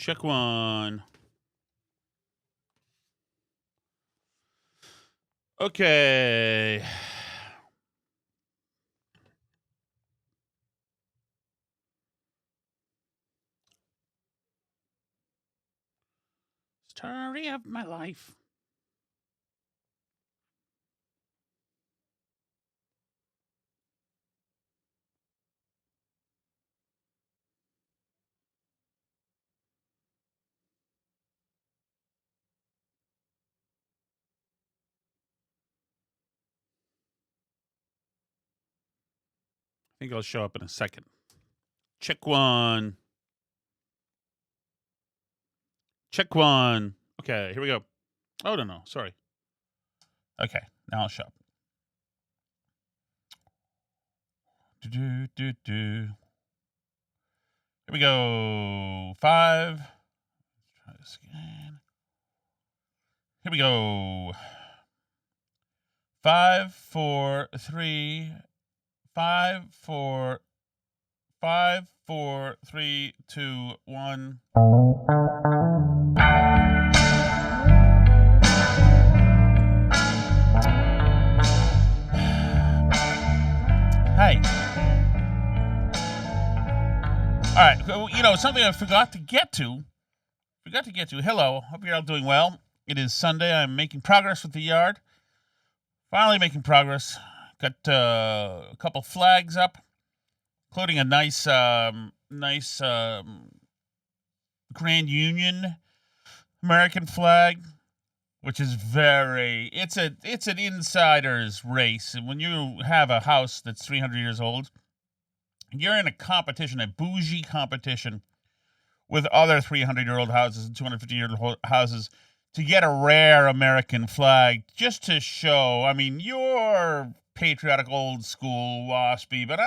Check one. Okay. Story of my life. I think I'll show up in a second. Check one. Check one. Okay, here we go. Oh, no. Sorry. Okay, now I'll show up. Here we go. 5. Let's try this again. Here we go. 5, 4, 3, 5, 4, 5, 4, 3, 2, 1. Hi. All right. Something I forgot to get to. Hello. Hope you're all doing well. It is Sunday. I'm making progress with the yard. Finally making progress. Got a couple flags up, including a nice Grand Union American flag, which is it's an insider's race. And when you have a house that's 300 years old, you're in a bougie competition with other 300-year-old houses and 250-year-old houses to get a rare American flag, just to show, you're patriotic, old school, waspy, but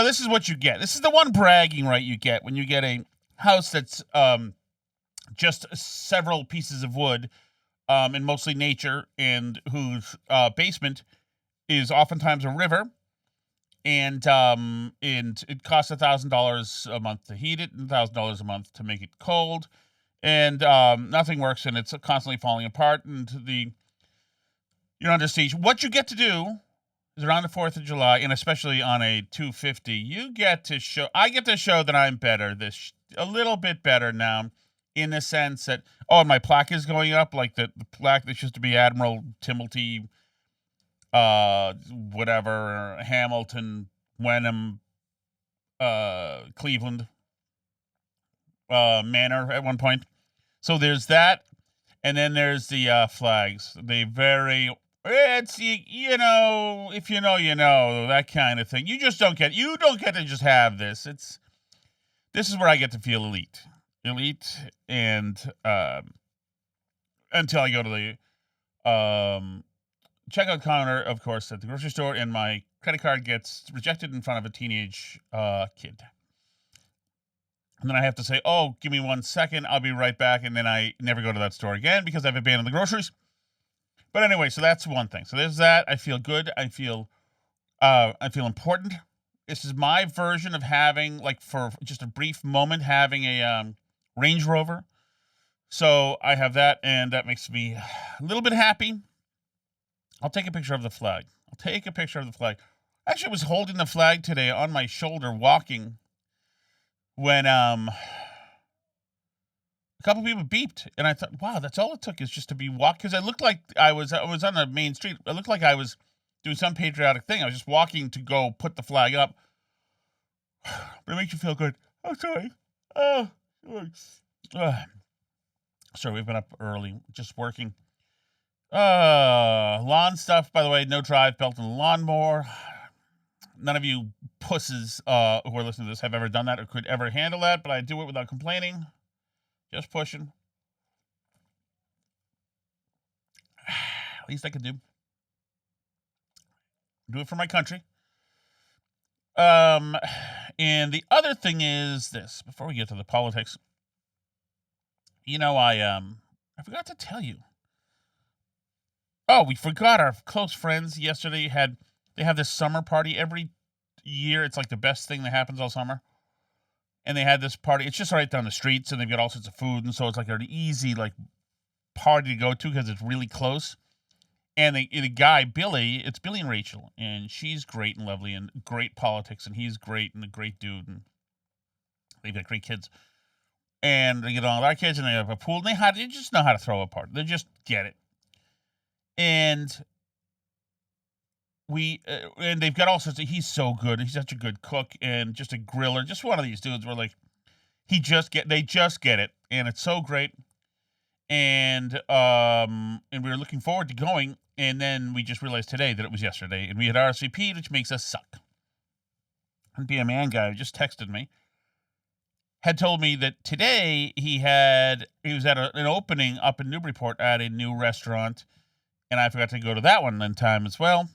this is what you get. This is the one bragging right you get when you get a house that's just several pieces of wood and mostly nature, and whose basement is oftentimes a river, and it costs $1,000 a month to heat it and $1,000 a month to make it cold, and nothing works, and it's constantly falling apart, and you're under siege. What you get to do is around the 4th of July, and especially on a 250, I get to show that I'm better, a little bit better now, in the sense that, and my plaque is going up, like the plaque that used to be Admiral Timothy, whatever, Hamilton, Wenham, Cleveland, Manor at one point. So there's that, and then there's the flags. It's, if you know, that kind of thing. You don't get to just have this. This is where I get to feel elite, and until I go to the checkout counter, of course, at the grocery store, and my credit card gets rejected in front of a teenage kid. And then I have to say, give me 1 second, I'll be right back, and then I never go to that store again because I've abandoned the groceries. But anyway, so that's one thing. So there's that. I feel good. I feel important. This is my version of having, for just a brief moment, having a Range Rover. So I have that, and that makes me a little bit happy. I'll take a picture of the flag. Actually, I was holding the flag today on my shoulder walking when a couple people beeped, and I thought, wow, that's all it took is just to be walk, because I looked like I was on the main street. It looked like I was doing some patriotic thing. I was just walking to go put the flag up. But it makes you feel good. Oh, sorry. Sorry, we've been up early, just working. Lawn stuff, by the way, no drive belt in the lawnmower. None of you pusses who are listening to this have ever done that or could ever handle that, but I do it without complaining. Just pushing. At least I can do. Do it for my country. And the other thing is this, before we get to the politics, I forgot to tell you. Oh, we forgot our close friends yesterday they have this summer party every year. It's like the best thing that happens all summer. and they had this party. It's just right down the streets, and they've got all sorts of food, and so it's like an easy like party to go to because it's really close. And the guy Billy, it's Billy and Rachel, and she's great and lovely and great politics, and he's great and a great dude, and they've got great kids. And they get all our kids, and they have a pool, and they just know how to throw a party. They just get it. And and they've got all sorts of. He's so good. He's such a good cook and just a griller. Just one of these dudes where like they just get it, and it's so great. And we were looking forward to going, and then we just realized today that it was yesterday, and we had RSVP'd, which makes us suck. And be a man guy who just texted me, had told me that today he was at an opening up in Newburyport at a new restaurant, and I forgot to go to that one in time as well.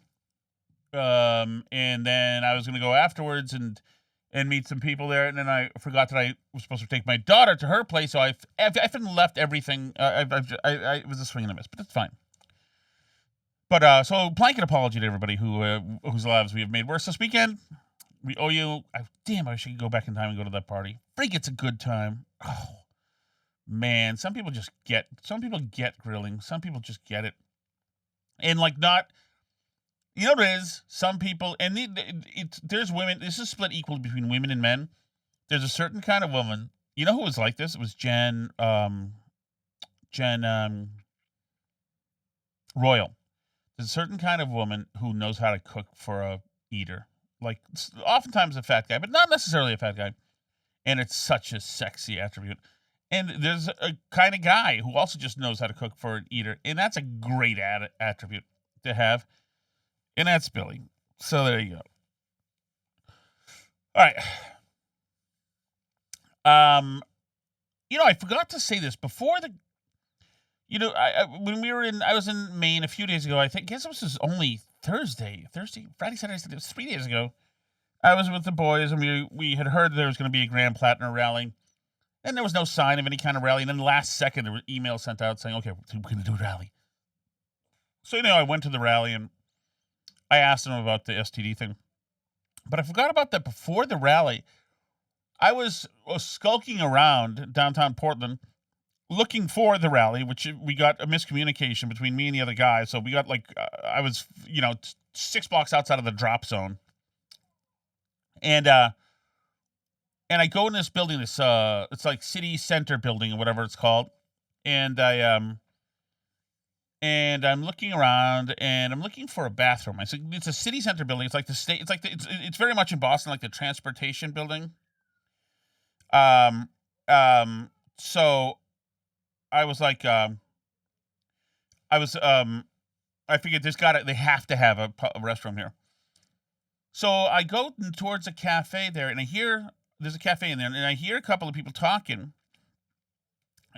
And then I was going to go afterwards and meet some people there, and then I forgot that I was supposed to take my daughter to her place, so I left everything. It was a swing and a miss, but that's fine. But so blanket apology to everybody whose lives we have made worse this weekend. We owe you. Damn, I should go back in time and go to that party. Freak, it's a good time. Oh man, some people get grilling. Some people just get it, and like not. You know what it is? Some people, and there's women. This is split equally between women and men. There's a certain kind of woman. You know who was like this? It was Jen Royal. There's a certain kind of woman who knows how to cook for a eater. Like, oftentimes a fat guy, but not necessarily a fat guy. And it's such a sexy attribute. And there's a kind of guy who also just knows how to cook for an eater. And that's a great attribute to have. And that's Billy. So there you go. All right. I forgot to say this before I was in Maine a few days ago. I guess it was only Thursday, Friday, Saturday, it was 3 days ago. I was with the boys, and we had heard there was going to be a Grand Platinum rally, and there was no sign of any kind of rally. And then the last second, there was email sent out saying, "Okay, we're going to do a rally." So I went to the rally, and I asked them about the STD thing, but I forgot about that before the rally. I was skulking around downtown Portland looking for the rally, which we got a miscommunication between me and the other guy. So we got I was, 6 blocks outside of the drop zone. And I go in this building, it's like city center building or whatever it's called. And I'm looking around, and I'm looking for a bathroom. It's a city center building. It's like the state. It's like it's very much in Boston, like the transportation building. So I was like, I figured they have to have a restroom here. So I go towards a cafe there, and there's a cafe in there, and I hear a couple of people talking,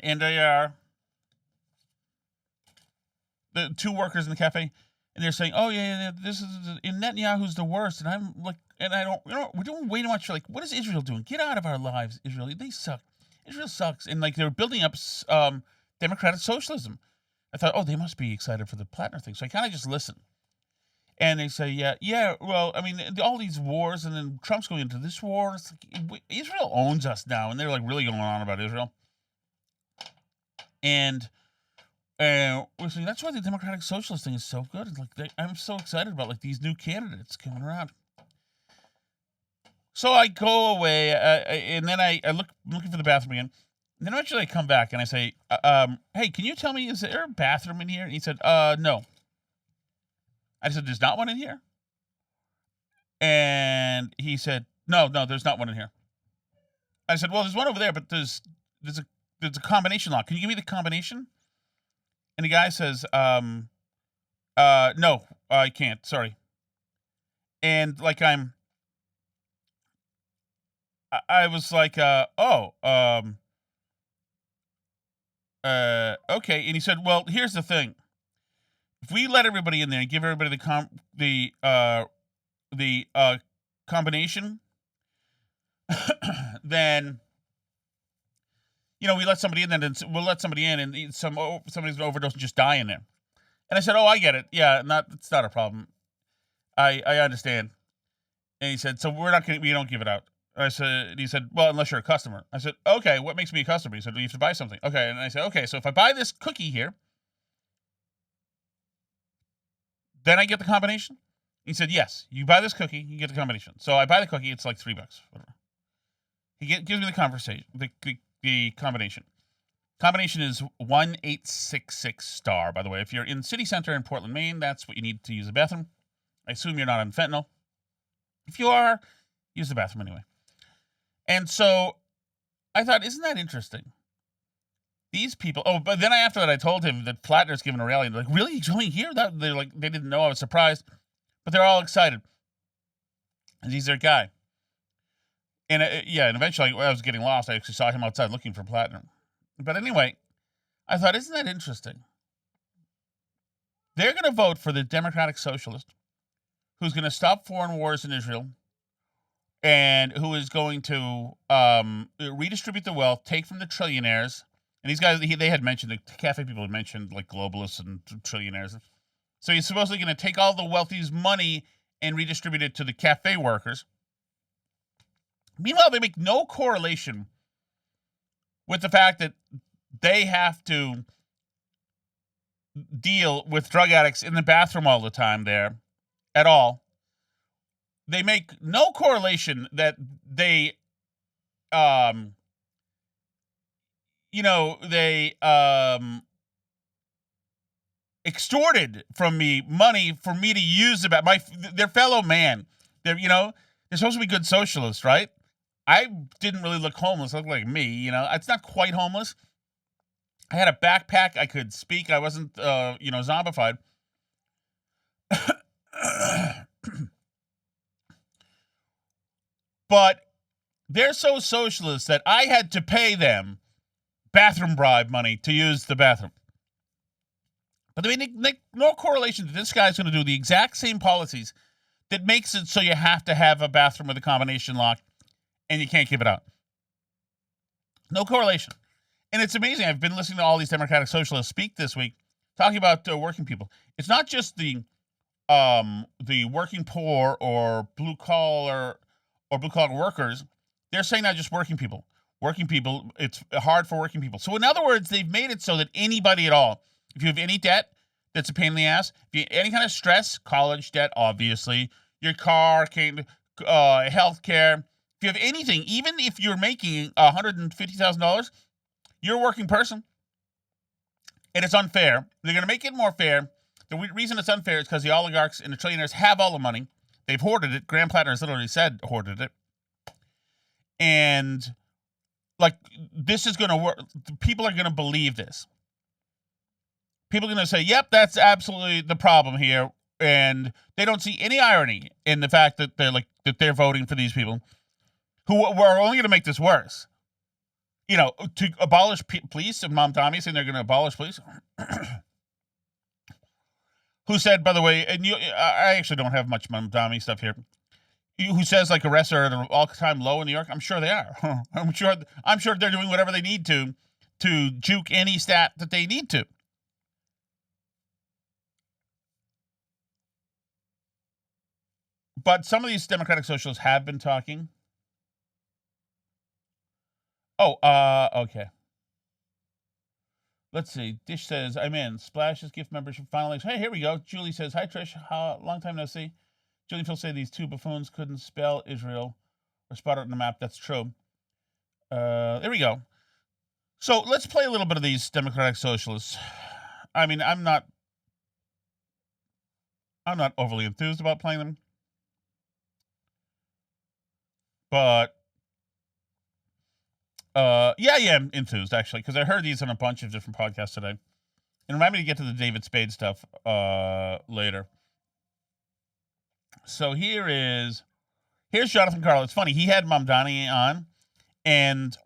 and they are the two workers in the cafe, and they're saying, "Oh yeah, this is in Netanyahu's the worst." And I'm like, and I don't, we're doing way too much. Like, what is Israel doing? Get out of our lives, Israel. They suck. Israel sucks. And like, they were building up democratic socialism. I thought, oh, they must be excited for the Platinum thing. So I kind of just listened. And they say, yeah. Well, I mean, all these wars, and then Trump's going into this war. It's like, Israel owns us now, and they're like really going on about Israel. And we're saying that's why the democratic socialist thing is so good. It's like I'm so excited about like these new candidates coming around. So I go away, and then I'm looking for the bathroom again. And then eventually I come back and I say, "Hey, can you tell me, is there a bathroom in here?" And he said, "No." I said, "There's not one in here?" And he said, No, there's not one in here." I said, "Well, there's one over there, but there's a combination lock. Can you give me the combination?" And the guy says, "No, I can't. Sorry." And like I was like, okay. And he said, "Well, here's the thing. If we let everybody in there and give everybody the combination, then we let somebody in there, and we'll let somebody in, and somebody's gonna overdose and just die in there." And I said, "Oh, I get it. Yeah, it's not a problem. I understand." And he said, "So we don't give it out." I said, he said, well, unless you're a customer. I said, okay, what makes me a customer? He said, well, you have to buy something. Okay. And I said, okay, so if I buy this cookie here, then I get the combination? He said, yes, you buy this cookie, you get the combination. So I buy the cookie, it's like $3, whatever. He gives me the conversation, the combination. Combination is 1866 star, by the way. If you're in city center in Portland, Maine, that's what you need to use the bathroom. I assume you're not on fentanyl. If you are, use the bathroom anyway. And so I thought, isn't that interesting? These people. Oh, but then after that, I told him that Plattner's giving a rally. And they're like, really? He's going here? They're like, they didn't know. I was surprised, but they're all excited. And he's their guy. And and eventually, when I was getting lost, I actually saw him outside looking for Plattner. But anyway, I thought, isn't that interesting? They're going to vote for the Democratic Socialist, who's going to stop foreign wars in Israel, and who is going to redistribute the wealth, take from the trillionaires. And these guys, they had mentioned, the cafe people had mentioned, like globalists and trillionaires. So he's supposedly going to take all the wealthy's money and redistribute it to the cafe workers. Meanwhile, they make no correlation with the fact that they have to deal with drug addicts in the bathroom all the time there at all. They make no correlation that they, extorted from me money for me to use about their fellow man. They're supposed to be good socialists, right? I didn't really look homeless. I looked like me, It's not quite homeless. I had a backpack. I could speak. I wasn't, zombified. But they're so socialist that I had to pay them bathroom bribe money to use the bathroom. But they make no correlation that this guy's going to do the exact same policies that makes it so you have to have a bathroom with a combination lock and you can't give it out. No correlation. And it's amazing. I've been listening to all these Democratic Socialists speak this week, talking about working people. It's not just the working poor or blue collar workers. They're saying not just working people. Working people, it's hard for working people. So in other words, they've made it so that anybody at all, if you have any debt that's a pain in the ass, if you have any kind of stress, college debt, obviously, your car, health care, if you have anything, even if you're making $150,000, you're a working person. And it's unfair. They're going to make it more fair. The reason it's unfair is because the oligarchs and the trillionaires have all the money. They've hoarded it. Graham Plattner has literally said hoarded it. And this is going to work. People are going to believe this. People are going to say, yep, that's absolutely the problem here. And they don't see any irony in the fact that they're voting for these people who are only going to make this worse. To abolish police, and Mom Tommy saying they're going to abolish police. Who said, by the way, and I actually don't have much Mom Tommy stuff here. Who says arrests are at an all-time low in New York? I'm sure they are. I'm sure they're doing whatever they need to juke any stat that they need to. But some of these Democratic Socialists have been talking. Oh, okay. Let's see. Dish says, I'm in. Splash's gift membership finally. Hey, here we go. Julie says, hi, Trish. Long time no see. Julie and Phil say these two buffoons couldn't spell Israel or spot it on the map. That's true. There we go. So let's play a little bit of these Democratic Socialists. I mean, I'm not overly enthused about playing them. But I'm enthused, actually, because I heard these on a bunch of different podcasts today. And remind me to get to the David Spade stuff later. So here's Jonathan Carl. It's funny. He had Mamdani on, and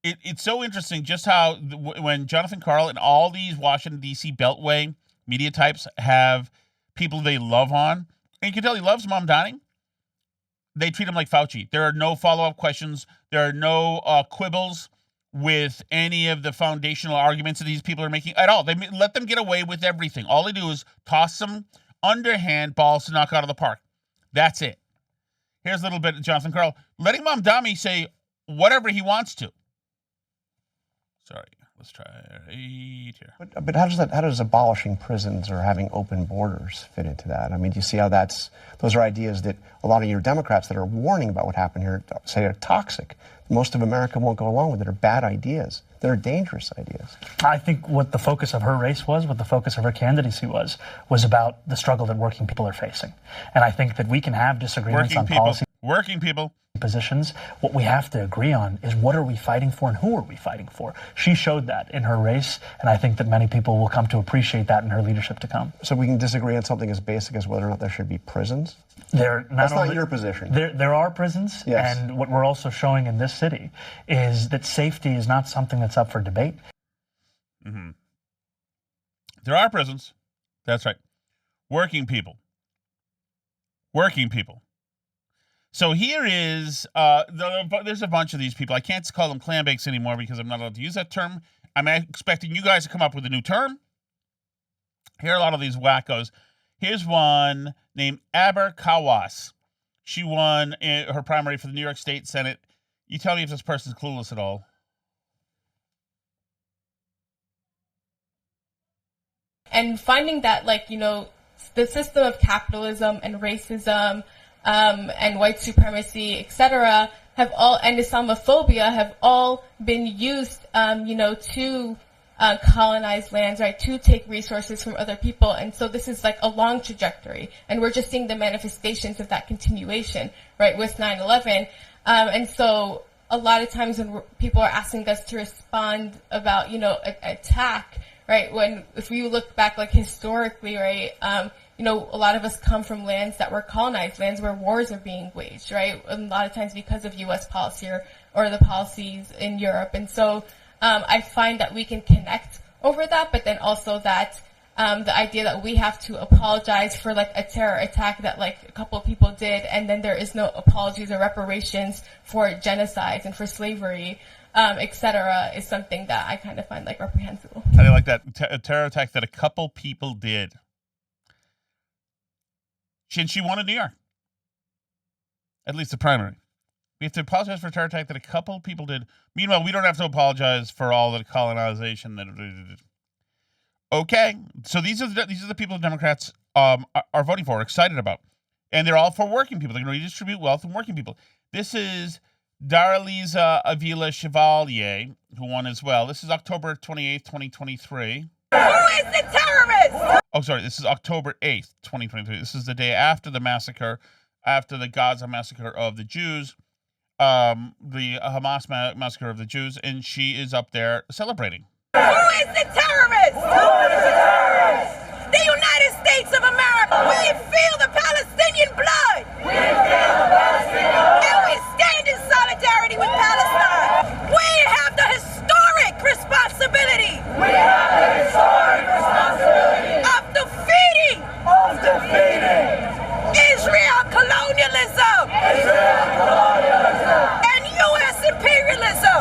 it's so interesting just how when Jonathan Carl and all these Washington, D.C. Beltway media types have people they love on, and you can tell he loves Mamdani, they treat him like Fauci. There are no follow-up questions. There are no quibbles with any of the foundational arguments that these people are making at all. They let them get away with everything. All they do is toss some underhand balls to knock out of the park. That's it. Here's a little bit of Jonathan Karl letting Mamdani say whatever he wants to. Sorry, let's try right here. But how does abolishing prisons or having open borders fit into that? I mean, do you see how those are ideas that a lot of your Democrats that are warning about what happened here say are toxic. Most of America won't go along with it. Are bad ideas. They're dangerous ideas. I think what the focus of her race was, what the focus of her candidacy was about the struggle that working people are facing. And I think that we can have disagreements on policy. Working people. Positions. What we have to agree on is what are we fighting for and who are we fighting for? She showed that in her race, and I think that many people will come to appreciate that in her leadership to come. So we can disagree on something as basic as whether or not there should be prisons? That's not your position. There are prisons, yes. And what we're also showing in this city is that safety is not something that's up for debate. Mm-hmm. There are prisons. That's right. Working people. Working people. So here is, there's a bunch of these people. I can't call them clam bakes anymore because I'm not allowed to use that term. I'm expecting you guys to come up with a new term. Here are a lot of these wackos. Here's one named Aber Kawas. She won her primary for the New York State Senate. You tell me if this person's clueless at all. And finding that, the system of capitalism and racism and white supremacy, etc., and Islamophobia have all been used, to colonize lands, right, to take resources from other people. And so this is like a long trajectory, and we're just seeing the manifestations of that continuation, right, with 9/11. And so a lot of times when people are asking us to respond about, attack, right, if you look back, historically, right, a lot of us come from lands that were colonized, lands where wars are being waged, right? A lot of times because of U.S. policy or the policies in Europe. And so I find that we can connect over that, but then also that the idea that we have to apologize for a terror attack that a couple of people did, and then there is no apologies or reparations for genocides and for slavery, etc., is something that I kind of find reprehensible. I like that. A terror attack that a couple people did. She won in New York. At least the primary. We have to apologize for a terror attack that a couple people did. Meanwhile, we don't have to apologize for all the colonization that. Okay, so these are the people the Democrats are voting for, excited about, and they're all for working people. They're going to redistribute wealth from working people. This is Daraliza Avila Chevalier, who won as well. This is October 28th, 2023. Who is the terrorist? Oh, sorry. This is October 8th, 2023. This is the day after the massacre, after the Gaza massacre of the Jews, the Hamas massacre of the Jews, and she is up there celebrating. Who is the terrorist? Who is the terrorist? The United States of America. We feel the Palestinian blood. We feel the Palestinian blood. And we stand in solidarity with Palestine. We have the historic responsibility. We have the historic responsibility of defeating Israel colonialism. Israel colonialism. And U.S. imperialism.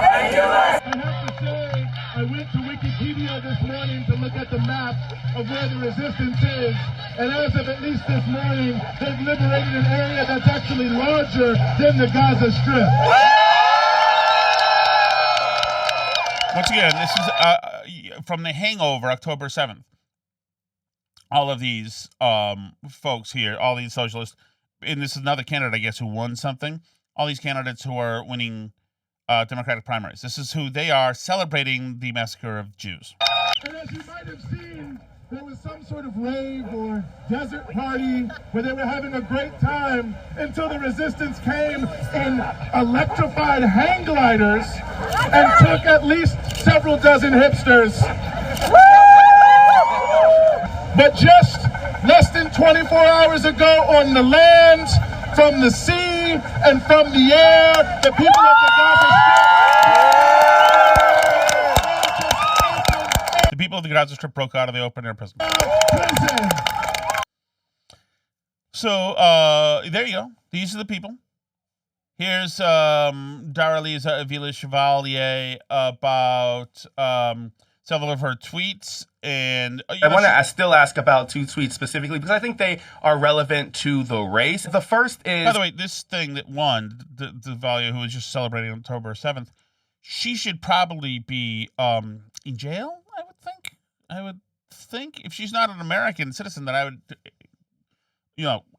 I went to Wikipedia this morning to look at the map of where the resistance is, and as of at least this morning, they've liberated an area that's actually larger than the Gaza Strip. Once again, this is from The Hangover, October 7th. All of these folks here, all these socialists, and this is another candidate, I guess, who won something. All these candidates who are winning Democratic primaries. This is who they are, celebrating the massacre of Jews. And as you might have seen, there was some sort of rave or desert party where they were having a great time until the resistance came in electrified hang gliders and took at least several dozen hipsters. But just less than 24 hours ago, on the land, from the sea, and from the air, the people of the Gaza Strip. The people of the Gaza Strip broke out of the open air prison. So there you go. These are the people. Here's Daraliza Avila Chevalier about several of her tweets. And I want to still ask about 2 tweets specifically because I think they are relevant to the race. The first is... By the way, this thing that won, the Valia, who was just celebrating October 7th, she should probably be in jail, I would think. If she's not an American citizen, then I would...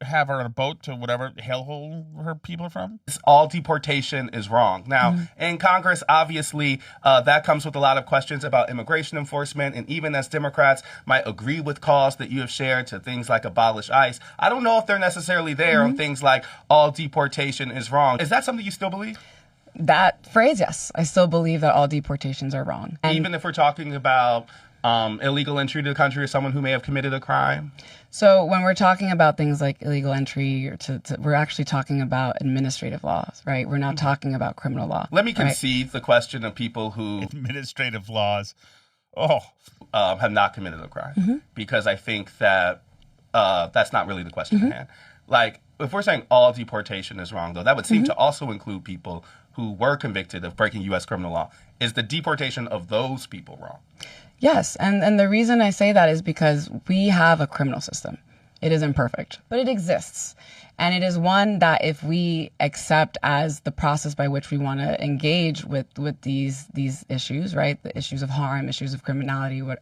have her on a boat to whatever hellhole her people are from. All deportation is wrong. Now, in Congress, obviously, that comes with a lot of questions about immigration enforcement. And even as Democrats might agree with calls that you have shared to things like abolish ICE, I don't know if they're necessarily there on things like all deportation is wrong. Is that something you still believe? That phrase, yes. I still believe that all deportations are wrong. And even if we're talking about illegal entry to the country or someone who may have committed a crime? So when we're talking about things like illegal entry, we're actually talking about administrative laws, right? We're not talking about criminal law. Let me concede the question of people who... Administrative laws. Have not committed a crime. Because I think that that's not really the question at hand. Like, if we're saying all deportation is wrong, though, that would seem to also include people who were convicted of breaking U.S. criminal law. Is the deportation of those people wrong? Yes, and the reason I say that is because we have a criminal system. It is imperfect, but it exists. And it is one that if we accept as the process by which we want to engage with these issues, right, the issues of harm, issues of criminality, what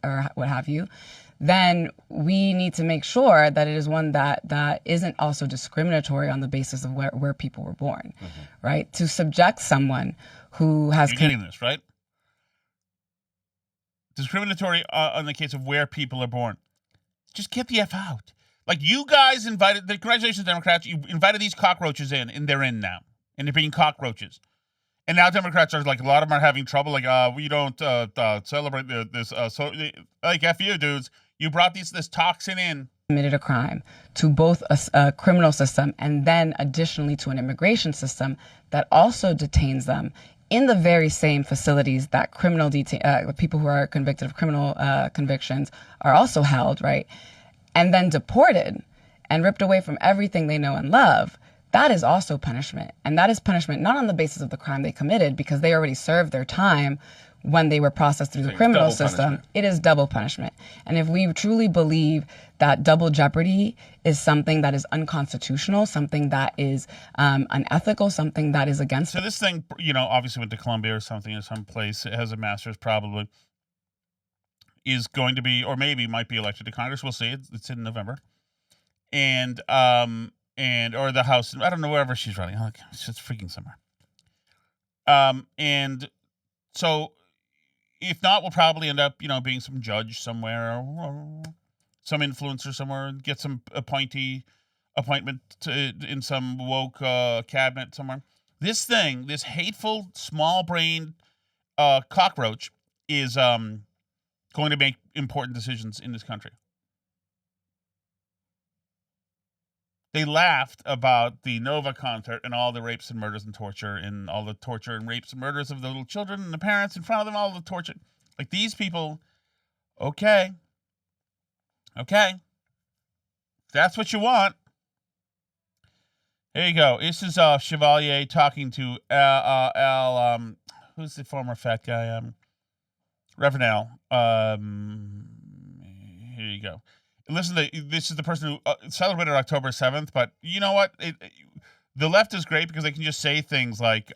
have you, then we need to make sure that it is one that isn't also discriminatory on the basis of where people were born, right? To subject someone who has... You're getting this, right? Discriminatory on the case of where people are born. Just get the F out. Like, you guys invited, congratulations, Democrats, you invited these cockroaches in, and they're in now. And they're being cockroaches. And now Democrats are like, a lot of them are having trouble, like, we don't celebrate this. Like, F you, dudes. You brought this toxin in. Committed a crime to both a criminal system and then additionally to an immigration system that also detains them in the very same facilities that people who are convicted of criminal convictions are also held, right? And then deported and ripped away from everything they know and love. That is also punishment. And that is punishment not on the basis of the crime they committed because they already served their time when they were processed through the criminal system. It is double punishment. And if we truly believe that double jeopardy is something that is unconstitutional, something that is unethical, something that is against... So this thing, obviously went to Columbia or something, or someplace, it has a master's probably, is going to be, or maybe might be elected to Congress. We'll see. It's in November. And or the House, I don't know, wherever she's running. She's freaking somewhere. And so... If not, we'll probably end up, being some judge somewhere or some influencer somewhere and get some appointment in some woke cabinet somewhere. This thing, this hateful, small-brained cockroach is going to make important decisions in this country. They laughed about the Nova concert and all the rapes and murders and torture and all the torture and rapes and murders of the little children and the parents in front of them, all the torture. Like, these people, okay. If that's what you want. Here you go. This is Chevalier talking to Al, who's the former fat guy? Reverend Al. Here you go. Listen, this is the person who celebrated October 7th, but you know what? The left is great because they can just say things like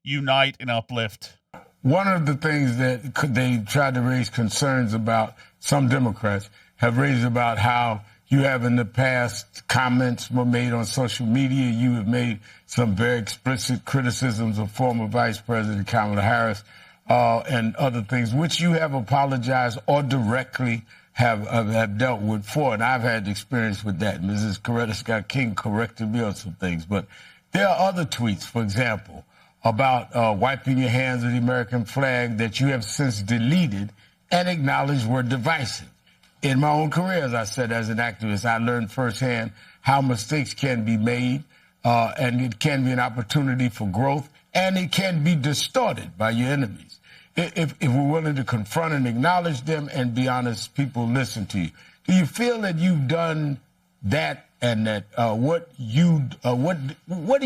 unite and uplift. One of the things that they tried to raise concerns about, some Democrats have raised about how you have in the past comments were made on social media. You have made some very explicit criticisms of former Vice President Kamala Harris and other things, which you have apologized or directly have dealt with for, and I've had experience with that. Mrs. Coretta Scott King corrected me on some things, but there are other tweets, for example, about wiping your hands of the American flag that you have since deleted and acknowledged were divisive. In my own career, as I said, as an activist, I learned firsthand how mistakes can be made, and it can be an opportunity for growth, and it can be distorted by your enemies. If we're willing to confront and acknowledge them and be honest, people listen to you. Do you feel that you've done that, and that what do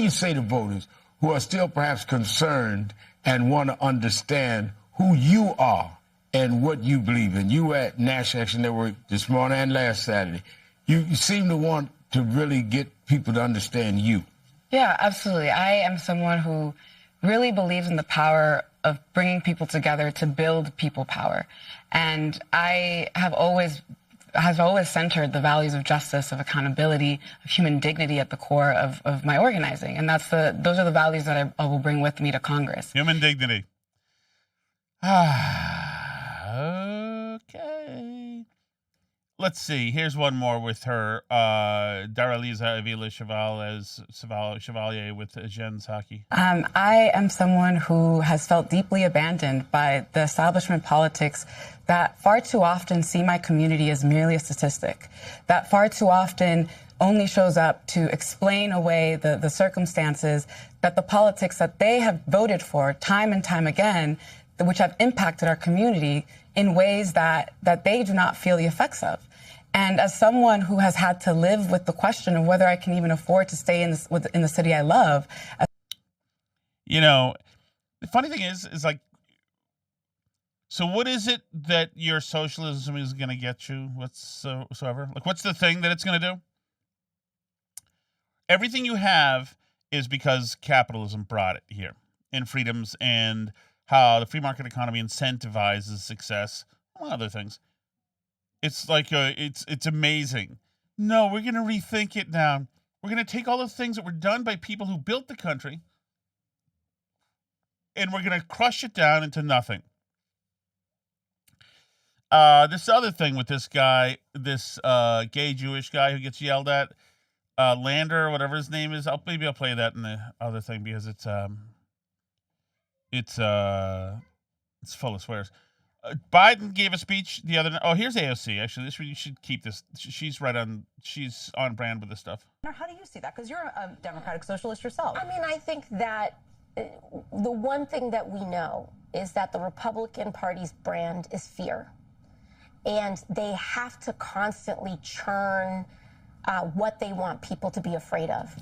you say to voters who are still perhaps concerned and want to understand who you are and what you believe in. You were at National Action Network this morning and last Saturday. You seem to want to really get people to understand you. Yeah, absolutely. I am someone who really believes in the power of bringing people together to build people power. And I have always centered the values of justice, of accountability, of human dignity at the core of my organizing. And those are the values that I will bring with me to Congress. Human dignity. Okay. Let's see. Here's one more with her. Daraliza Avila Chevalier with Jen Psaki. I am someone who has felt deeply abandoned by the establishment politics that far too often see my community as merely a statistic, that far too often only shows up to explain away the circumstances that the politics that they have voted for time and time again, which have impacted our community in ways that they do not feel the effects of. And as someone who has had to live with the question of whether I can even afford to stay in the city I love. You know, the funny thing is like, so what is it that your socialism is going to get you whatsoever? Like, what's the thing that it's going to do? Everything you have is because capitalism brought it here, and freedoms, and how the free market economy incentivizes success, among other things. It's like, it's amazing. No, we're going to rethink it now. We're going to take all the things that were done by people who built the country, and we're going to crush it down into nothing. This other thing with this guy, this gay Jewish guy who gets yelled at, Lander or whatever his name is. Maybe I'll play that in the other thing because it's full of swears. Biden gave a speech the other night. Oh, here's AOC. Actually, you should keep this. She's on brand with this stuff. How do you see that? Because you're a democratic socialist yourself. I mean, I think that the one thing that we know is that the Republican Party's brand is fear. And they have to constantly churn what they want people to be afraid of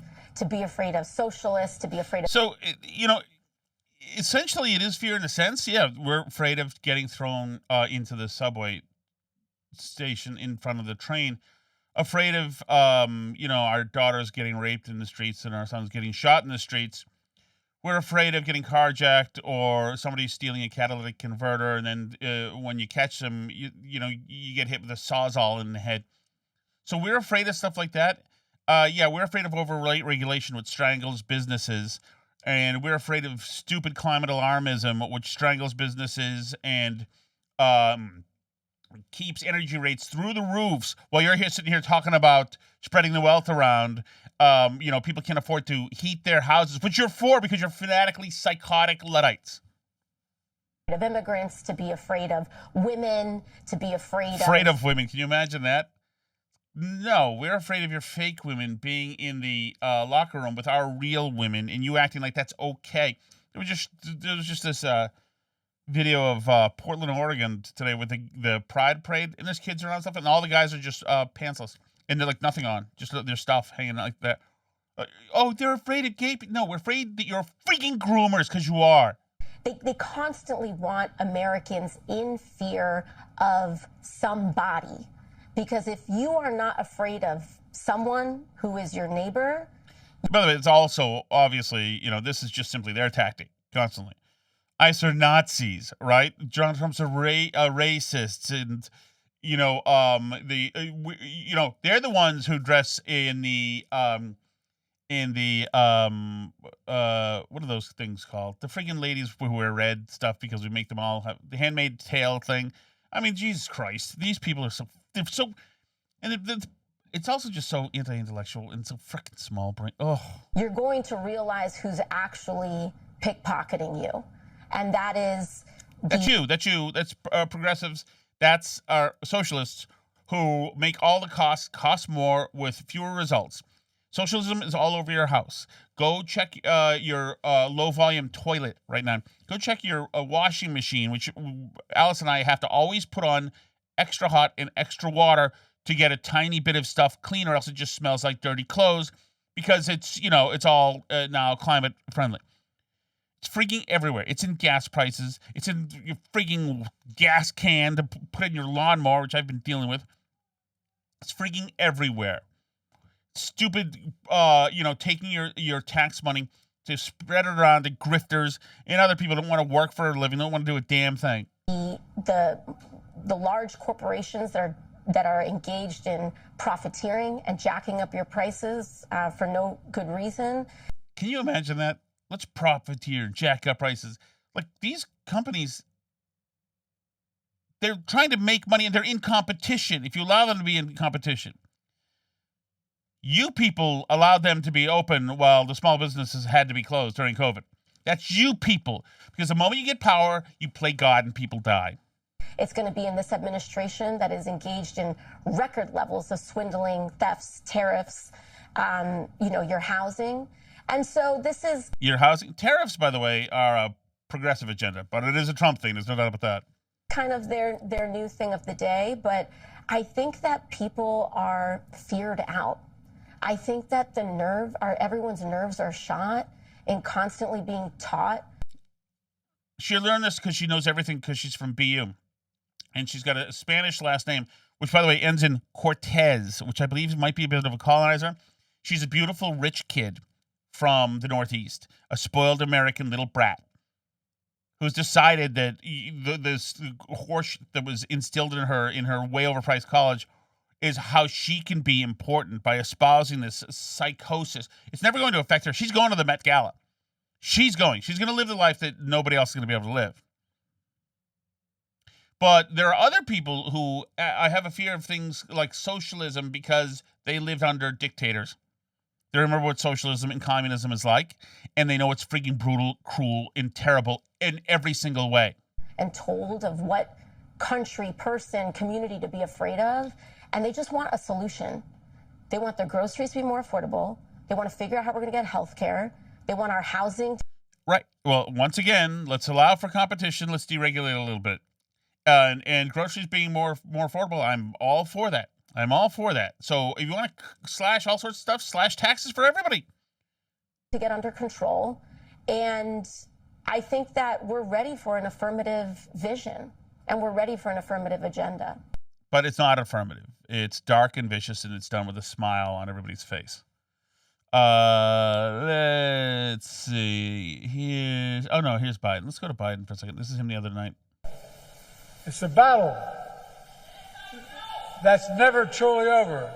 socialists, to be afraid of. So, essentially, it is fear in a sense. Yeah, we're afraid of getting thrown into the subway station in front of the train. Afraid of, our daughters getting raped in the streets and our sons getting shot in the streets. We're afraid of getting carjacked or somebody stealing a catalytic converter, and then when you catch them, you get hit with a sawzall in the head. So we're afraid of stuff like that. We're afraid of over-regulation, which strangles businesses. And we're afraid of stupid climate alarmism, which strangles businesses and keeps energy rates through the roofs while you're sitting here talking about spreading the wealth around. People can't afford to heat their houses, which you're for because you're fanatically psychotic Luddites. Of immigrants, to be afraid of women, to be afraid of women. Can you imagine that? No, we're afraid of your fake women being in the locker room with our real women and you acting like that's okay. There was just this video of Portland, Oregon today with the Pride Parade, and there's kids around and stuff, and all the guys are just pantsless, and they're like nothing on, just their stuff hanging like that. They're afraid of gay people. No, we're afraid that you're freaking groomers because you are. They constantly want Americans in fear of somebody. Because if you are not afraid of someone who is your neighbor. By the way, it's also obviously, this is just simply their tactic constantly. ICE are Nazis, right? Donald Trump's a racist, and they're the ones who dress in the what are those things called? The freaking ladies who wear red stuff because we make them all have the Handmaid's Tale thing. I mean, Jesus Christ, these people are it's also just so anti-intellectual and so freaking small brain. Oh, you're going to realize who's actually pickpocketing you, and that is that's you. That's progressives. That's our socialists who make all the costs cost more with fewer results. Socialism is all over your house. Go check your low-volume toilet right now. Go check your washing machine, which Alice and I have to always put on extra hot and extra water to get a tiny bit of stuff clean, or else it just smells like dirty clothes because it's all now climate friendly. It's freaking everywhere. It's in gas prices. It's in your freaking gas can to put in your lawnmower, which I've been dealing with. It's freaking everywhere. Stupid, taking your tax money to spread it around to grifters and other people don't want to work for a living, don't want to do a damn thing. The large corporations that are engaged in profiteering and jacking up your prices for no good reason. Can you imagine that? Let's profiteer, jack up prices. Like, these companies, they're trying to make money and they're in competition. If you allow them to be in competition, you people allowed them to be open while the small businesses had to be closed during COVID. That's you people. Because the moment you get power, you play God and people die. It's going to be in this administration that is engaged in record levels of swindling, thefts, tariffs, your housing. And so this is... Your housing. Tariffs, by the way, are a progressive agenda, but it is a Trump thing. There's no doubt about that. Kind of their new thing of the day, but I think that people are feared out. I think that everyone's nerves are shot in constantly being taught. She learned this because she knows everything because she's from BU. And she's got a Spanish last name, which, by the way, ends in Cortez, which I believe might be a bit of a colonizer. She's a beautiful, rich kid from the Northeast, a spoiled American little brat who's decided that this horse that was instilled in her way overpriced college is how she can be important by espousing this psychosis. It's never going to affect her. She's going to the Met Gala. She's going to live the life that nobody else is going to be able to live. But there are other people who I have a fear of things like socialism because they lived under dictators. They remember what socialism and communism is like, and they know it's freaking brutal, cruel, and terrible in every single way. And told of what country, person, community to be afraid of, and they just want a solution. They want their groceries to be more affordable. They want to figure out how we're going to get health care. They want our housing. Right. Well, once again, let's allow for competition. Let's deregulate a little bit. And groceries being more affordable, I'm all for that. I'm all for that. So if you want to slash all sorts of stuff, slash taxes for everybody. To get under control. And I think that we're ready for an affirmative vision and we're ready for an affirmative agenda. But it's not affirmative. It's dark and vicious, and it's done with a smile on everybody's face. Let's see. Here's Biden. Let's go to Biden for a second. This is him the other night. It's a battle that's never truly over.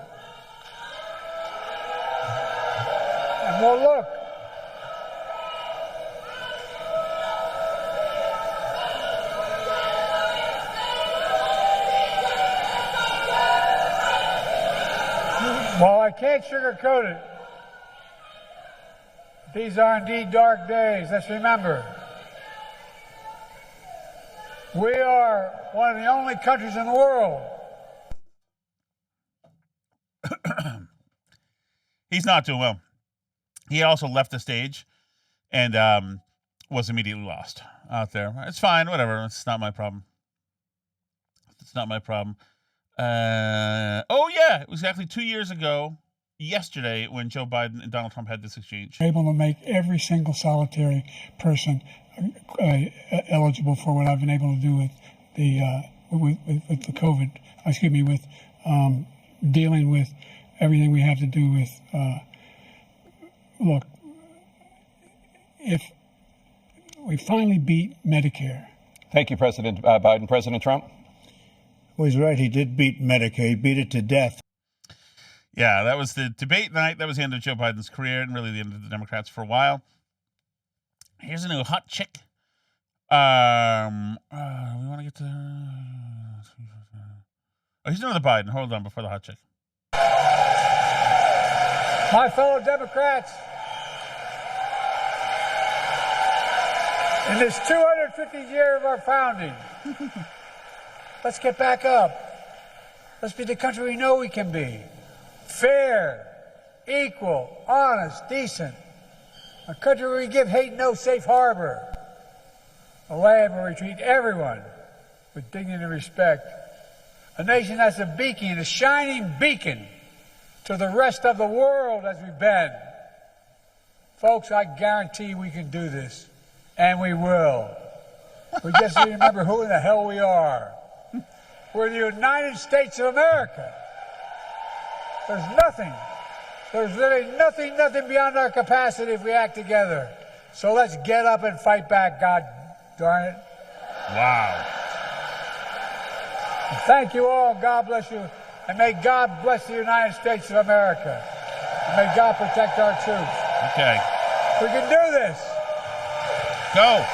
And we'll look. While I can't sugarcoat it, these are indeed dark days. Let's remember. We are one of the only countries in the world. He's not doing well. He also left the stage and was immediately lost out there. It's fine, whatever. It's not my problem. It's not my problem. It was exactly 2 years ago, yesterday, when Joe Biden and Donald Trump had this exchange. Able to make every single solitary person eligible for what I've been able to do with the COVID. With dealing with everything we have to do with. Look, if we finally beat Medicare. Thank you, President Biden. President Trump? Well, he's right. He did beat Medicare. He beat it to death. Yeah, that was the debate night. That was the end of Joe Biden's career and really the end of the Democrats for a while. Here's a new hot chick. We want to get to... here's another Biden. Hold on before the hot chick. My fellow Democrats, in this 250th year of our founding, let's get back up. Let's be the country we know we can be. Fair, equal, honest, decent. A country where we give hate no safe harbor. A land where we treat everyone with dignity and respect. A nation that's a beacon, a shining beacon to the rest of the world as we've been. Folks, I guarantee we can do this. And we will. We just need to remember who in the hell we are. We're the United States of America. There's literally nothing beyond our capacity if we act together. So let's get up and fight back, God darn it. Wow. Thank you all. God bless you. And may God bless the United States of America. And may God protect our troops. Okay. We can do this. Go.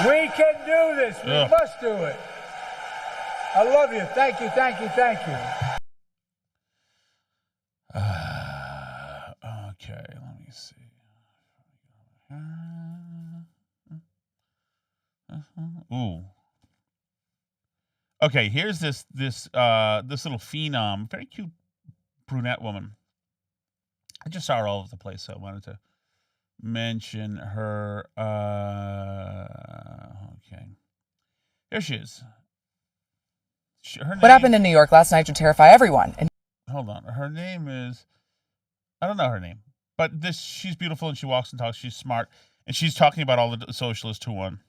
We can do this. We must do it. I love you. Thank you. Okay, let me see. Ooh. Okay, here's this little phenom, very cute brunette woman. I just saw her all over the place, so I wanted to mention her. Okay, here she is. What happened in New York last night to terrify everyone? Hold on, her name is. I don't know her name, but she's beautiful and she walks and talks. She's smart, and she's talking about all the socialists who won.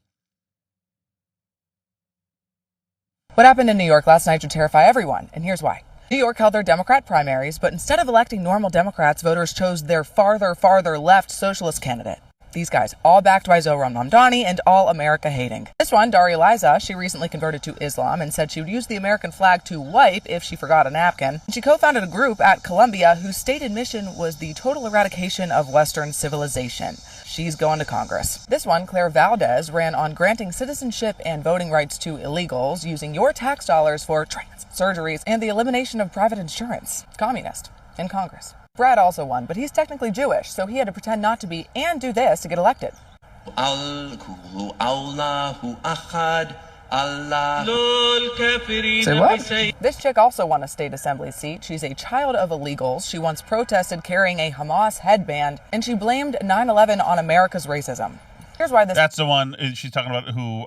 What happened in New York last night to terrify everyone, and here's why. New York held their Democrat primaries, but instead of electing normal Democrats, voters chose their farther left socialist candidate. These guys, all backed by Zohran Mamdani and all America hating. This one, Daria Liza, she recently converted to Islam and said she would use the American flag to wipe if she forgot a napkin. She co-founded a group at Columbia whose stated mission was the total eradication of Western civilization. She's going to Congress. This one, Claire Valdez, ran on granting citizenship and voting rights to illegals using your tax dollars for trans surgeries and the elimination of private insurance. Communist in Congress. Brad also won, but he's technically Jewish, so he had to pretend not to be and do this to get elected. Say what? This chick also won a state assembly seat. She's a child of illegals. She once protested carrying a Hamas headband, and she blamed 9/11 on America's racism. Here's why this That's the one she's talking about who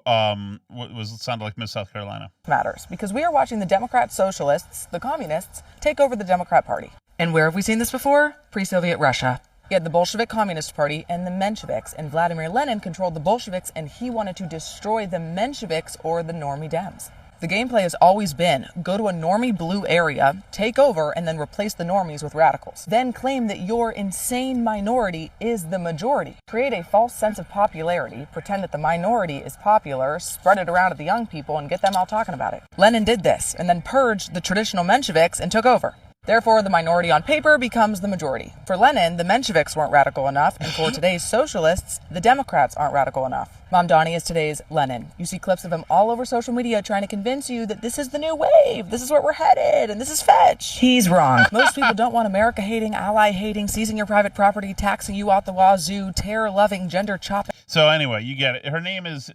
sounded like Miss South Carolina. Matters, because we are watching the Democrat socialists, the communists, take over the Democrat Party. And where have we seen this before? Pre-Soviet Russia. You had the Bolshevik Communist Party and the Mensheviks, and Vladimir Lenin controlled the Bolsheviks, and he wanted to destroy the Mensheviks or the normie Dems. The gameplay has always been, go to a normie blue area, take over, and then replace the normies with radicals. Then claim that your insane minority is the majority. Create a false sense of popularity, pretend that the minority is popular, spread it around to the young people, and get them all talking about it. Lenin did this, and then purged the traditional Mensheviks and took over. Therefore, the minority on paper becomes the majority. For Lenin, the Mensheviks weren't radical enough, and for today's socialists, the Democrats aren't radical enough. Mamdani is today's Lenin. You see clips of him all over social media trying to convince you that this is the new wave, this is where we're headed, and this is fetch. He's wrong. Most people don't want America hating, ally hating, seizing your private property, taxing you out the wazoo, terror-loving, gender-chopping. So anyway, you get it. Her name is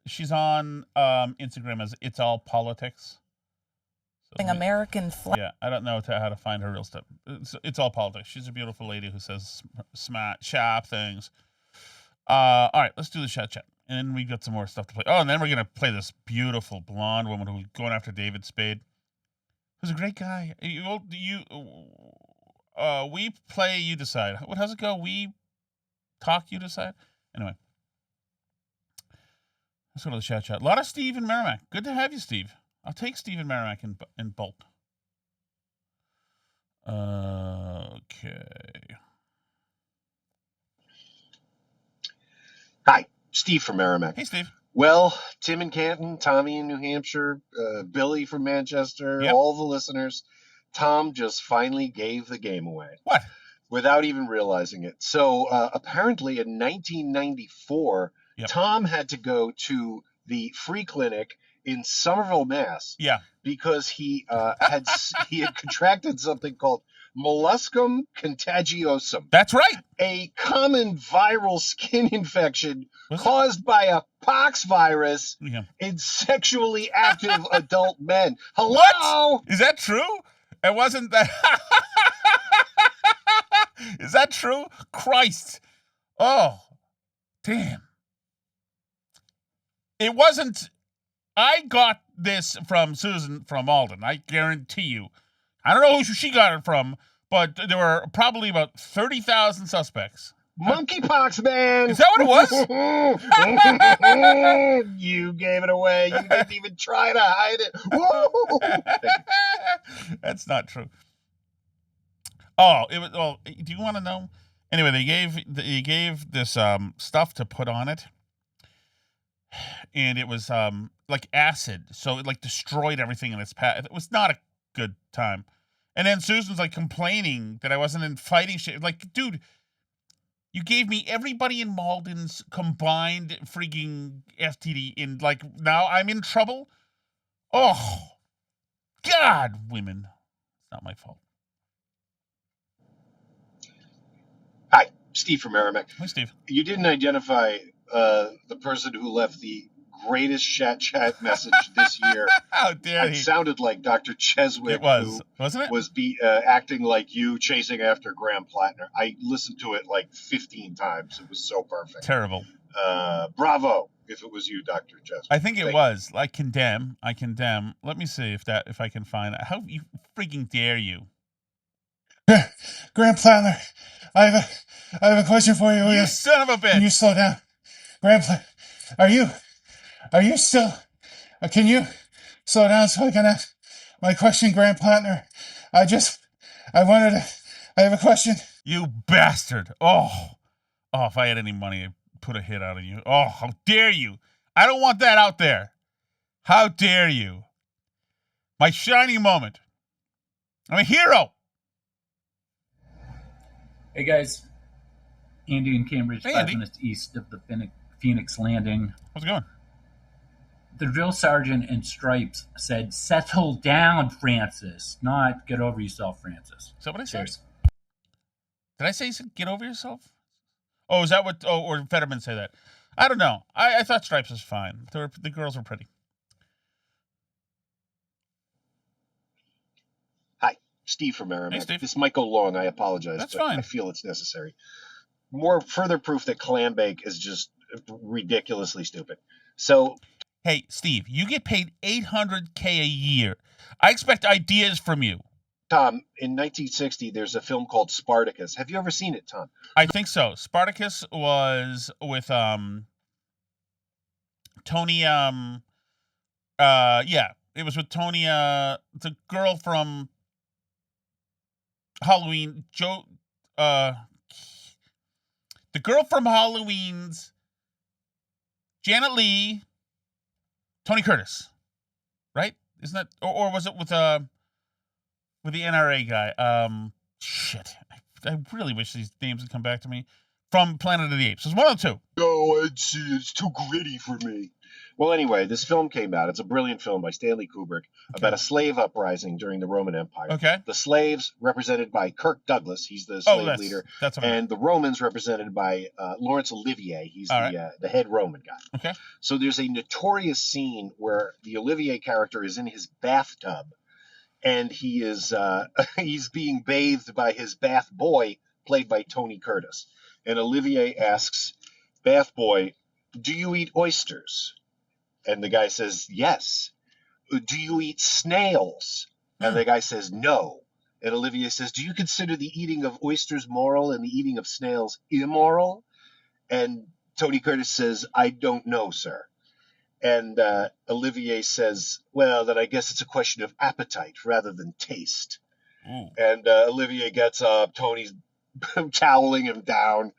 she's on Instagram as It's All Politics. American flag. Yeah, I don't know how to find her real stuff. It's all politics. She's a beautiful lady who says smart, sharp things. All right, let's do the chat. And then we got some more stuff to play. Oh, and then we're going to play this beautiful blonde woman who's going after David Spade, who's a great guy. We play, you decide. How's it go? We talk, you decide? Anyway. Let's go to the chat. A lot of Steve and Merrimack. Good to have you, Steve. I'll take Steve and Merrimack in bulk. Okay. Hi, Steve from Merrimack. Hey, Steve. Well, Tim in Canton, Tommy in New Hampshire, Billy from Manchester, all the listeners, Tom just finally gave the game away. What? Without even realizing it. So apparently in 1994, Tom had to go to the free clinic in Somerville, Mass. Yeah. Because he had contracted something called molluscum contagiosum. That's right. A common viral skin infection caused by a pox virus in sexually active adult men. Hello? What? Is that true? It wasn't that. Is that true? Christ. Oh, damn. It wasn't. I got this from Susan from Alden. I guarantee you. I don't know who she got it from, but there were probably about 30,000 suspects. Monkeypox, man. Is that what it was? You gave it away. You didn't even try to hide it. Whoa! That's not true. Oh, it was. Well, do you want to know? Anyway, they gave this stuff to put on it, and it was like acid, so it like destroyed everything in its path. It was not a good time. And then Susan's like complaining that I wasn't in fighting shit. Like, dude, you gave me everybody in Malden's combined freaking FTD, and like now I'm in trouble. Oh, God, women. It's not my fault. Hi, Steve from Merrimack. Hi, Steve. You didn't identify the person who left the greatest chat message this year. How dare It he? sounded like Dr. Cheswick. It was, wasn't it? Was acting like you chasing after Graham Plattner. I listened to it like 15 times. It was so perfect. Terrible. Bravo, if it was you, Dr. Cheswick. I think it was. I condemn. Let me see if I can find it. How you freaking dare you? Graham Plattner, I have a question for you. You son of a bitch! Can you slow down, Graham Plattner? Are you still? Can you slow down so I can ask my question, Graham Plattner? I have a question. You bastard! Oh, if I had any money, I'd put a hit out on you. Oh, how dare you! I don't want that out there. How dare you? My shining moment. I'm a hero. Hey guys, Andy in Cambridge, Hey, 5 Andy. minutes east of the Phoenix Landing. How's it going? The drill sergeant in stripes said, "Settle down, Francis," not "Get over yourself, Francis." Is that what I said? Cheers. Did I say get over yourself? Oh, is that what? Oh, or Fetterman say that? I don't know. I thought Stripes was fine. The girls were pretty. Hi, Steve from Merrimack. Hey, Steve. This might go long. I apologize. That's but fine. I feel it's necessary. Further proof that clam bake is just ridiculously stupid. So, Hey, Steve, you get paid $800K a year. I expect ideas from you. Tom, in 1960, there's a film called Spartacus. Have you ever seen it, Tom? I think so. Spartacus was with Tony yeah, it was with Tony the girl from Halloween, the girl from Halloween's Janet Leigh, Tony Curtis. Right? Isn't that or was it with the NRA guy? Shit. I really wish these names would come back to me. From Planet of the Apes. It was one of the two. No, it's too gritty for me. Well, anyway, this film came out. It's a brilliant film by Stanley Kubrick about a slave uprising during the Roman Empire. Okay. The slaves represented by Kirk Douglas. He's the slave leader. That's what I meant. And the Romans represented by Laurence Olivier. He's the head Roman guy. Okay. So there's a notorious scene where the Olivier character is in his bathtub, and he is he's being bathed by his bath boy, played by Tony Curtis. And Olivier asks, "Bath boy, do you eat oysters?" And the guy says, "Yes." "Do you eat snails?" And the guy says, "No." And Olivier says, "Do you consider the eating of oysters moral and the eating of snails immoral?" And Tony Curtis says, "I don't know, sir." And Olivier says, "Well, then I guess it's a question of appetite rather than taste." Ooh. And Olivier gets up, Tony's toweling him down,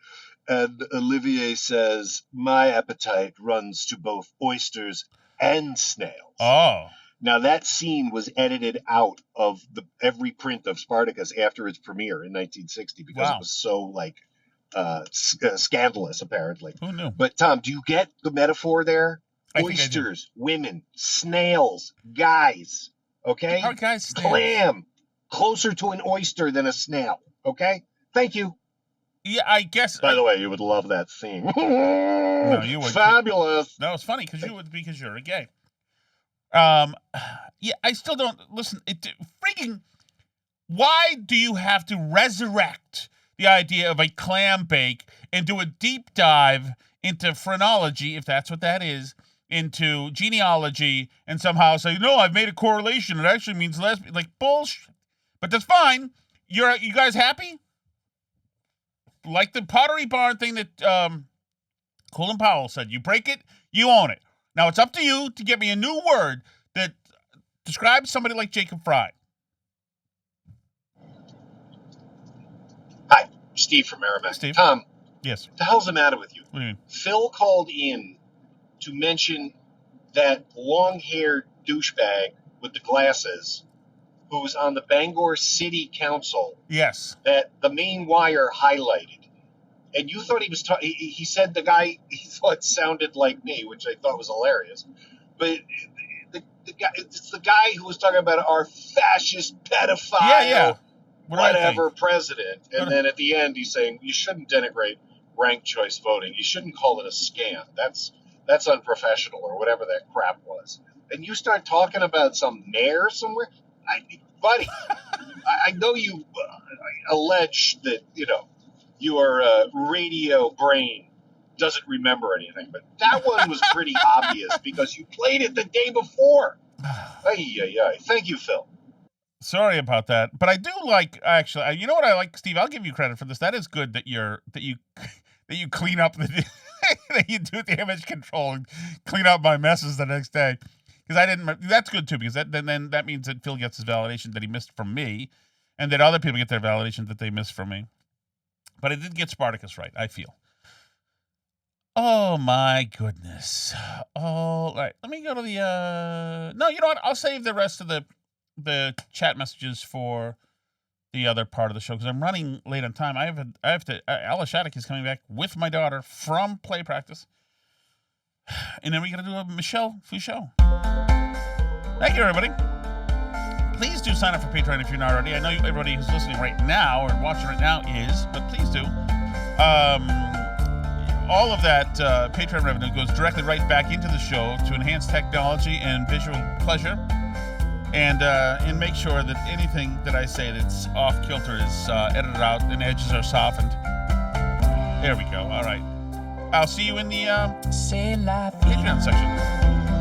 and Olivier says, "My appetite runs to both oysters and snails." Oh. Now, that scene was edited out of every print of Spartacus after its premiere in 1960 because it was so, scandalous, apparently. Who knew? But, Tom, do you get the metaphor there? I think I do. Oysters, women, snails, guys, okay? How are guys snails? Clam, closer to an oyster than a snail, okay? Thank you. Yeah, I guess. By the way, you would love that scene. No, you would. Fabulous. No, it's funny because you're a gay. Yeah, I still don't listen. Why do you have to resurrect the idea of a clam bake and do a deep dive into phrenology, if that's what that is, into genealogy, and somehow say, "No, I've made a correlation. It actually means lesbian." Like bullshit. But that's fine. You guys happy? like the Pottery Barn thing that Colin Powell said, you break it, you own it. Now it's up to you to get me a new word that describes somebody like Jacob Fry. Hi, Steve from Merrimack. Steve. Tom. Yes. What the hell's the matter with you? What do you mean? Phil called in to mention that long-haired douchebag with the glasses who's on the Bangor City Council. Yes. That the main wire highlighted. And you thought he was talking, he said the guy he thought sounded like me, which I thought was hilarious. But the guy, it's the guy who was talking about our fascist pedophile, whatever president. And then at the end, he's saying, you shouldn't denigrate ranked choice voting. You shouldn't call it a scam. That's unprofessional, or whatever that crap was. And you start talking about some mayor somewhere. Buddy, I know you allege that, your radio brain doesn't remember anything, but that one was pretty obvious because you played it the day before. Thank you, Phil. Sorry about that, but I do like, actually. You know what I like, Steve? I'll give you credit for this. That is good that you clean up that you do damage control and clean up my messes the next day. Because I didn't. That's good too, because then that means that Phil gets his validation that he missed from me, and that other people get their validation that they missed from me. But I did get Spartacus right, I feel. Oh my goodness. All right, let me go to the. No, you know what? I'll save the rest of the chat messages for the other part of the show because I'm running late on time. I have to. Alice Shattuck is coming back with my daughter from play practice, and then we got to do a Michelle Fouchot. Thank you, everybody. Please do sign up for Patreon if you're not already. I know everybody who's listening right now or watching right now is, but please do. All of that Patreon revenue goes directly right back into the show to enhance technology and visual pleasure, and make sure that anything that I say that's off kilter is edited out and edges are softened. There we go. All right. I'll see you in the Patreon section.